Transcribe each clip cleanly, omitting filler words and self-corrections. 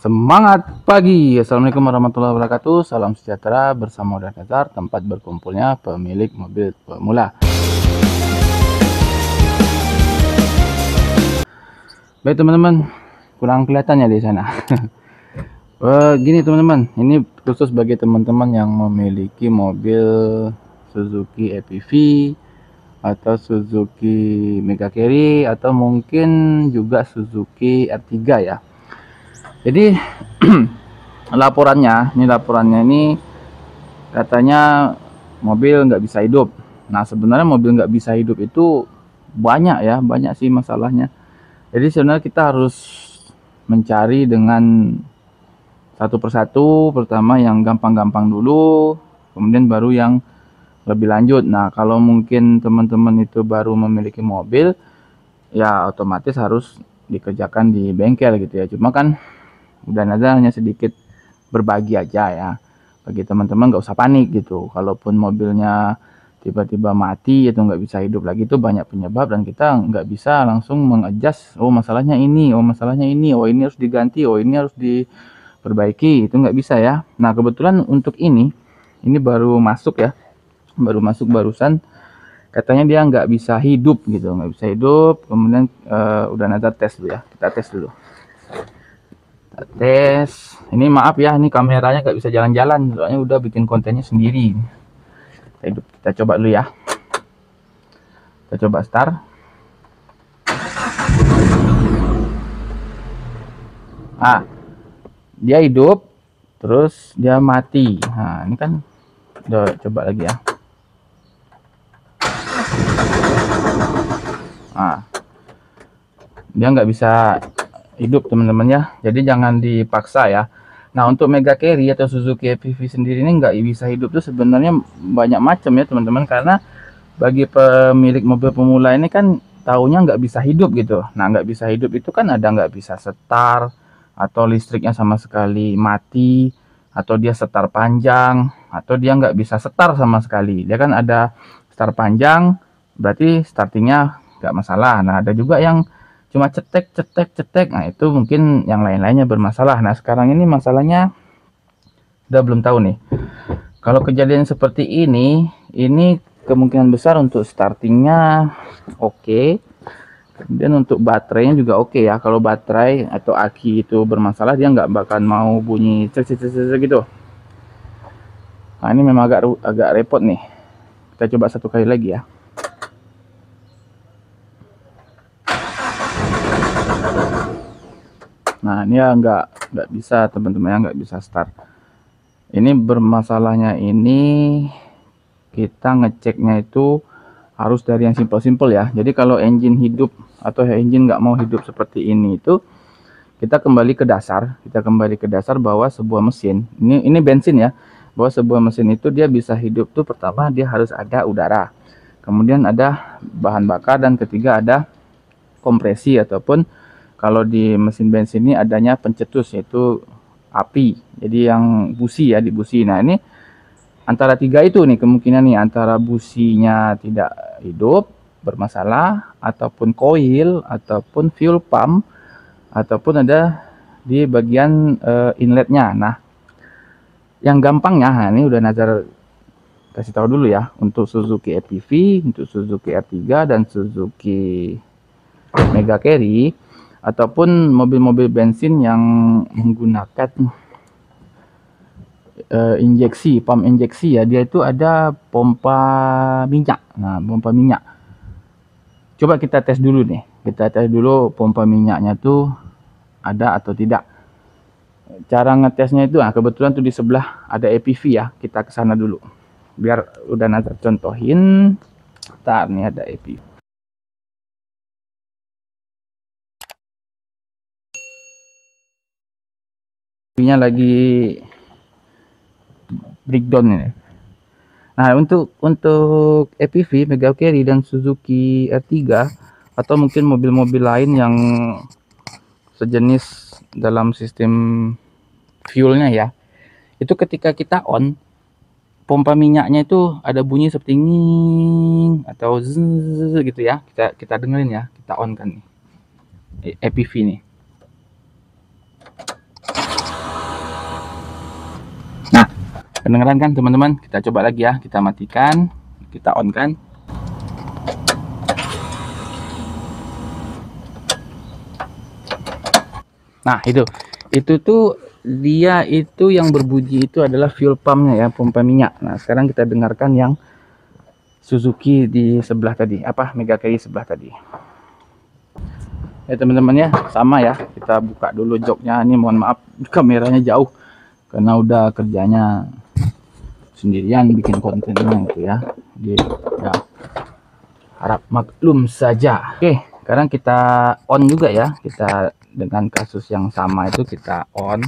Semangat pagi. Assalamualaikum warahmatullahi wabarakatuh. Salam sejahtera bersama Udan Nazar, tempat berkumpulnya pemilik mobil pemula. Baik teman-teman, kurang kelihatannya di sana. Gini teman-teman, ini khusus bagi teman-teman yang memiliki mobil Suzuki EPV atau Suzuki Mega Carry atau mungkin juga Suzuki R3 ya. Jadi laporannya ini katanya mobil nggak bisa hidup. Nah sebenarnya mobil nggak bisa hidup itu banyak sih masalahnya. Jadi sebenarnya kita harus mencari dengan satu persatu, pertama yang gampang-gampang dulu, kemudian baru yang lebih lanjut. Nah kalau mungkin teman-teman itu baru memiliki mobil, ya otomatis harus dikerjakan di bengkel gitu ya. Cuma kan udah ada hanya sedikit berbagi aja ya, bagi teman-teman nggak usah panik gitu. Kalaupun mobilnya tiba-tiba mati atau nggak bisa hidup lagi, itu banyak penyebab dan kita nggak bisa langsung mengadjust, oh masalahnya ini, oh masalahnya ini, oh ini harus diganti, oh ini harus diperbaiki, itu nggak bisa ya. Nah kebetulan untuk ini baru masuk ya, barusan, katanya dia nggak bisa hidup gitu, nggak bisa hidup. Kemudian udah nanti tes dulu ya, kita tes dulu. Tes. Ini maaf ya, ini kameranya nggak bisa jalan-jalan, soalnya udah bikin kontennya sendiri. Kita coba dulu ya. Kita coba start. Ah, dia hidup, terus dia mati. Nah, ini kan udah, coba lagi ya. Nah, dia nggak bisa hidup teman-teman ya, jadi jangan dipaksa ya. Nah untuk Mega Carry atau Suzuki EPV sendiri ini nggak bisa hidup tuh sebenarnya banyak macam ya teman-teman, karena bagi pemilik mobil pemula ini kan taunya nggak bisa hidup gitu. Nah nggak bisa hidup itu kan ada nggak bisa setar, atau listriknya sama sekali mati, atau dia setar panjang, atau dia nggak bisa setar sama sekali. Dia kan ada setar panjang, berarti startingnya nggak masalah. Nah ada juga yang cuma cetek. Nah itu mungkin yang lain-lainnya bermasalah. Nah sekarang ini masalahnya udah belum tahu nih. Kalau kejadian seperti ini kemungkinan besar untuk startingnya oke. Kemudian untuk baterainya juga oke ya. Kalau baterai atau aki itu bermasalah, dia nggak bakal mau bunyi cek gitu. Nah ini memang agak repot nih. Kita coba satu kali lagi ya. Nah ini ya nggak bisa teman-teman ya, nggak bisa start. Ini bermasalahnya ini kita ngeceknya itu harus dari yang simple-simple ya. Jadi kalau engine hidup atau engine nggak mau hidup seperti ini itu, kita kembali ke dasar bahwa sebuah mesin ini bensin ya, bahwa sebuah mesin itu dia bisa hidup tuh pertama dia harus ada udara, kemudian ada bahan bakar, dan ketiga ada kompresi, ataupun kalau di mesin bensin ini adanya pencetus yaitu api, jadi yang busi ya, di busi. Nah ini antara tiga itu nih kemungkinan nih, antara businya tidak hidup bermasalah, ataupun koil, ataupun fuel pump, ataupun ada di bagian inletnya. Nah yang gampangnya, nah ini udah Nazar kasih tahu dulu ya, untuk Suzuki EPV, untuk Suzuki R3 dan Suzuki Mega Carry, ataupun mobil-mobil bensin yang menggunakan pump injeksi ya, dia itu ada pompa minyak. Nah pompa minyak, coba kita tes dulu nih, pompa minyaknya tuh ada atau tidak. Cara ngetesnya itu, nah kebetulan tuh di sebelah ada EPV ya, kita ke sana dulu biar udah nanti contohin. Ntar nih ada EPV. Nya lagi breakdown ini. Nah untuk EPV, Mega Carry dan Suzuki R3, atau mungkin mobil-mobil lain yang sejenis dalam sistem fuelnya ya, itu ketika kita on, pompa minyaknya itu ada bunyi seperti nging atau zzz gitu ya. Kita dengerin ya, kita on kan nih EPV nih. Kedengeran kan teman-teman? Kita coba lagi ya, kita matikan, kita on kan. Nah itu tuh dia itu yang berbunyi itu adalah fuel pumpnya ya, pompa minyak. Nah sekarang kita dengarkan yang Suzuki di sebelah tadi, apa Mega Carry sebelah tadi. Ya teman-teman ya, sama ya, kita buka dulu joknya. Ini mohon maaf kameranya jauh karena udah kerjanya sendirian bikin kontennya gitu ya. Jadi ya harap maklum saja. Oke, sekarang kita on juga ya. Kita dengan kasus yang sama itu kita on.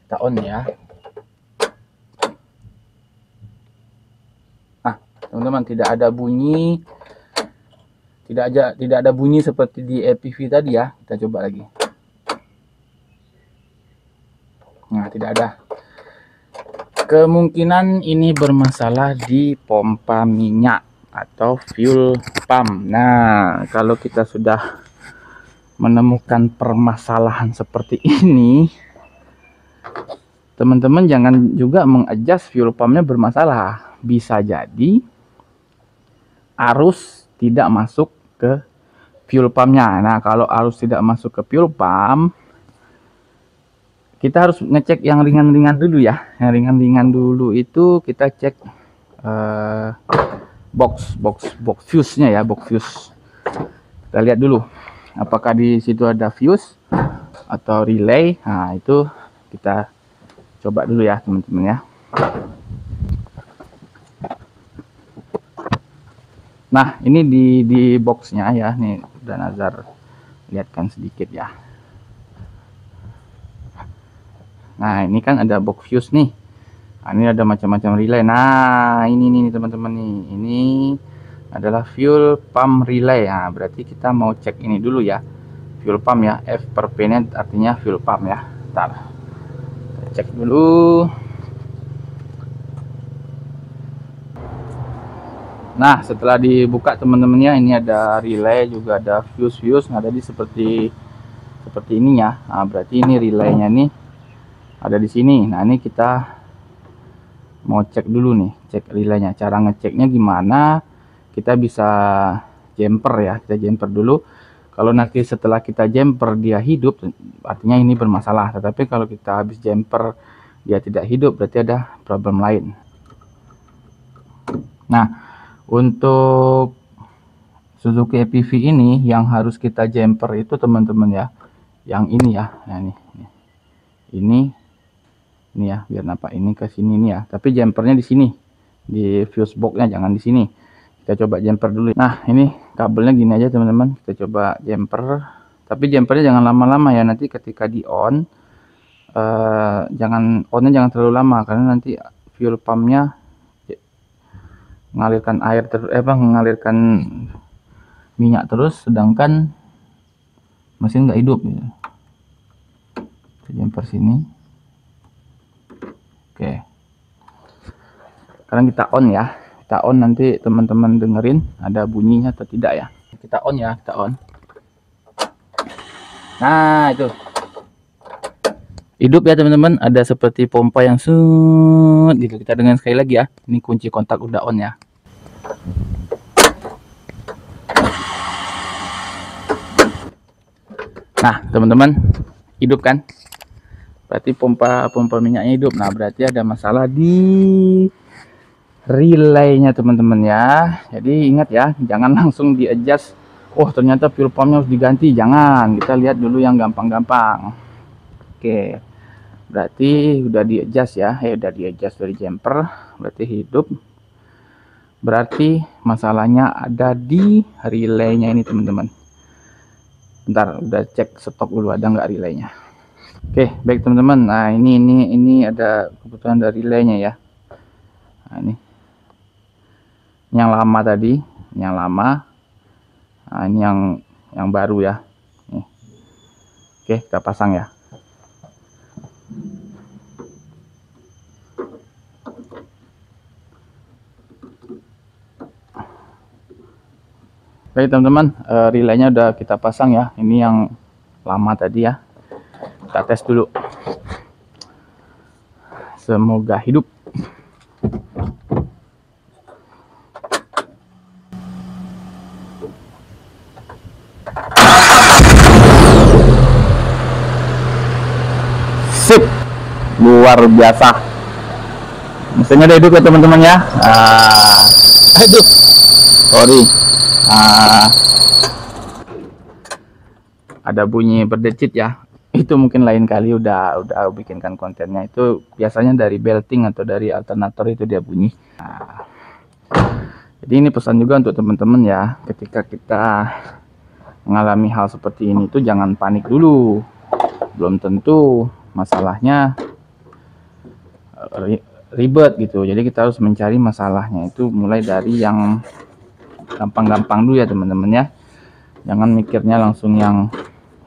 Kita on ya. Nah, teman-teman, tidak ada bunyi. Tidak ada bunyi seperti di EPV tadi ya. Kita coba lagi. Nah, tidak ada. Kemungkinan ini bermasalah di pompa minyak atau fuel pump. Nah, kalau kita sudah menemukan permasalahan seperti ini, teman-teman jangan juga mengadjust fuel pumpnya bermasalah. Bisa jadi arus tidak masuk ke fuel pumpnya. Nah, kalau arus tidak masuk ke fuel pump, kita harus ngecek yang ringan-ringan dulu ya. Yang ringan-ringan dulu itu kita cek box fuse-nya ya, box fuse. Kita lihat dulu apakah di situ ada fuse atau relay. Nah, itu kita coba dulu ya, teman-teman ya. Nah, ini di boxnya ya, nih udah Nazar lihatkan sedikit ya. Nah, ini kan ada box fuse nih. Nah, ini ada macam-macam relay. Nah, ini nih teman-teman nih. Ini adalah fuel pump relay. Nah, berarti kita mau cek ini dulu ya. Fuel pump ya, F per P-nya artinya fuel pump ya. Bentar. Kita cek dulu. Nah, setelah dibuka teman-temannya, ini ada relay juga ada fuse. Nah, jadi seperti ini ya. Nah, berarti ini relaynya nih ada di sini. Nah, ini kita mau cek dulu nih, cek relaynya. Cara ngeceknya gimana? Kita bisa jumper ya, kita jumper dulu. Kalau nanti setelah kita jumper dia hidup, artinya ini bermasalah. Tetapi kalau kita habis jumper dia tidak hidup, berarti ada problem lain. Nah, untuk Suzuki EPV ini yang harus kita jumper itu teman-teman ya, yang ini ya. Nah, ini ya, biar nampak ini ke sini nih ya. Tapi jumpernya di sini, di fuse boxnya, jangan di sini. Kita coba jumper dulu. Nah, ini kabelnya gini aja teman-teman. Kita coba jumper. Tapi jumpernya jangan lama-lama ya. Nanti ketika di on, onnya jangan terlalu lama karena nanti fuel pumpnya mengalirkan air mengalirkan minyak terus, sedangkan mesin nggak hidup gitu. Kita jumper sini. Oke, sekarang kita on ya. Kita on, nanti teman-teman dengerin ada bunyinya atau tidak ya. Kita on ya, kita on. Nah, itu hidup ya teman-teman. Ada seperti pompa yang gitu. Kita dengar sekali lagi ya. Ini kunci kontak udah on ya. Nah teman-teman, hidup kan? Berarti pompa minyaknya hidup. Nah, berarti ada masalah di relaynya teman-teman ya. Jadi ingat ya, jangan langsung di adjust. Oh, ternyata fuel pumpnya harus diganti. Jangan, kita lihat dulu yang gampang-gampang. Oke, berarti udah di adjust ya. Udah di adjust dari jumper, berarti hidup. Berarti masalahnya ada di relaynya ini teman-teman. Bentar, udah cek stok dulu ada nggak relaynya. Oke, baik teman-teman. Nah, ini ada kebutuhan dari relaynya ya. Nah, ini yang lama tadi, yang lama. Nah, ini yang baru ya. Nih. Oke, kita pasang ya. Baik teman-teman, relaynya udah kita pasang ya. Ini yang lama tadi ya. Kita tes dulu. Semoga hidup. Sip, luar biasa. Mesinnya udah hidup ya teman-teman ya. Aduh, sorry. Ada bunyi berdecit ya. Itu mungkin lain kali udah bikinkan kontennya. Itu biasanya dari belting atau dari alternator itu dia bunyi. Jadi ini pesan juga untuk teman-teman ya. Ketika kita mengalami hal seperti ini tuh jangan panik dulu. Belum tentu masalahnya ribet gitu. Jadi kita harus mencari masalahnya itu mulai dari yang gampang-gampang dulu ya teman-teman ya. Jangan mikirnya langsung yang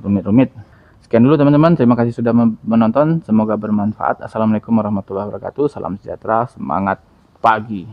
rumit-rumit. Sekian dulu teman-teman, terima kasih sudah menonton, semoga bermanfaat. Assalamualaikum warahmatullahi wabarakatuh, salam sejahtera, semangat pagi.